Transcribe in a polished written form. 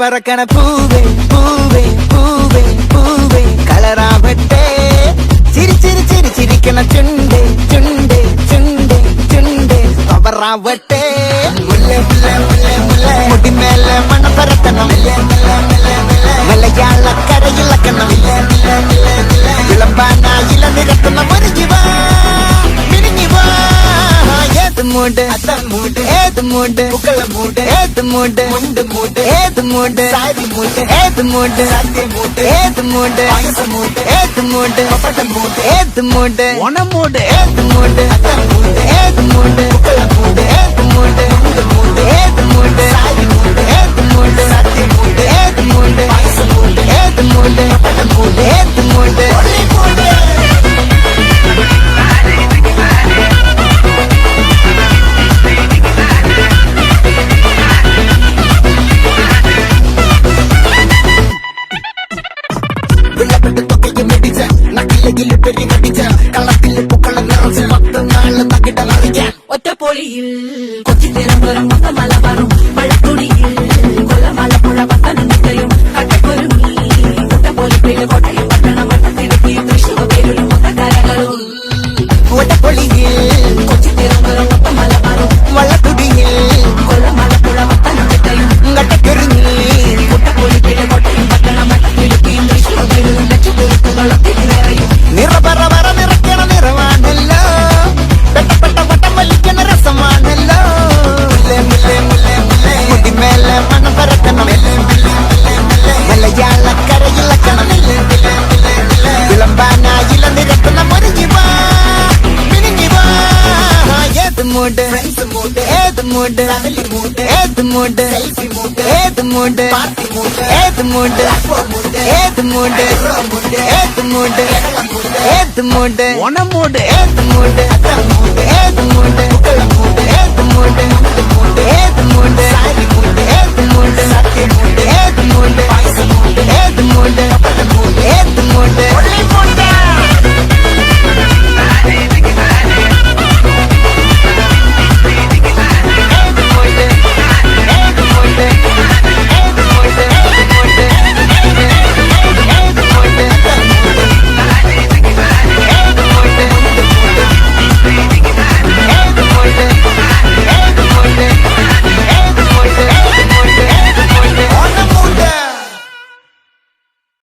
പറക്കണ പൂവേ പൂവേ പൂവേ പൂവേ കളറാവട്ടെ ചിരി ചിരി ചിരി ചിരിക്കണ ചുണ്ട് ചുണ്ട് ചുണ്ട് ചുണ്ട് പവറാവട്ടെ മുല്ലേ മുല്ലേ മുല്ലേ മുല്ലേ മുടിമേലെ മണ പറക്കണം മലയാളക്കരയിളക്കണം വിളമ്പാനായില നിരക്കുന്ന ഒരു ജീവ മൂട് മൂട് ഏത് മൂട് പുക്കള മൂട് ഏത് മൂട് മുണ്ട് മൂട് ഏത് മൂട് സാരി മൂട് ഏത് മൂട് സദ്യ മൂട് ഏത് മൂട് പായസ മൂട് ഏത് മൂട് പപ്പട മൂട് ഏത് മൂട് ഓണ മൂട് ഏത് മൂട് മൂട് ഏത് മൂട് പുക്കള മൂട് ഏത് മൂട് മുണ്ട് മൂട് ഏത് മൂട് സാരി മൂട് ഏത് മൂട് സദ്യ മൂട് ഏത് മൂട് പായസ മൂട് ഏത് മൂട് പപ്പട മൂട് ഏത് മൂട് ഒറ്റപ്പൊളിയിൽ കൊച്ചി തിരുവനന്തപുരം മൊത്തമലബാറും മഴത്തുടിയിൽ കൊല്ലമലപ്പുഴ പത്തനംതിട്ടയും കട്ടക്കൊരുങ്ങി ഒറ്റപ്പൊലിപ്പില് കോട്ടയം പട്ടണം വട്ടത്തിടുക്കി തൃശ്ശൂർ പേരിലും മൊത്തക്കാരകളും ഒറ്റപ്പൊളിയിൽ കൊച്ചി തിരുവനന്തപുരം മൊത്തമലബാറും വള്ളത്തുടിയിൽ കൊല്ലമലപ്പുഴ പത്തനംതിട്ടയും കട്ടക്കൊരുങ്ങി ഒറ്റപ്പൊലിപ്പില് കോട്ടയം പട്ടണം വട്ടത്തിടുക്കി തൃശ്ശൂർ പേരിലും ലക്ഷത്തിരുത്തുകളും തിരിവേറയും നിറപറ പറ നിറയ്ക്കണ നിറവാണല്ലോ പെട്ടപ്പെട്ട വട്ടം വലിക്കണ രസമാണല്ലോ മുല്ലേ മുല്ലേ മുല്ലേ മുല്ലേ മുടിമേലെ മണം പരക്കണം മലയാളക്കരയിളക്കണം വിളമ്പാനായില നിരക്കുന്ന ഒരു ജീവ ഏത് മൂട് ഏത് മൂട് ഏത് മൂട് ഏത് മൂട് ഏത് മൂട് ഏത് മൂട് ഏത് മൂട് ഏത് മൂട് ഓണ മൂട് ഏത് മൂട് ഏത് മൂട് ഏത് മൂട് ഏത് മൂട് സാരി മൂട് ഏത് മൂട് സത്യ മൂട്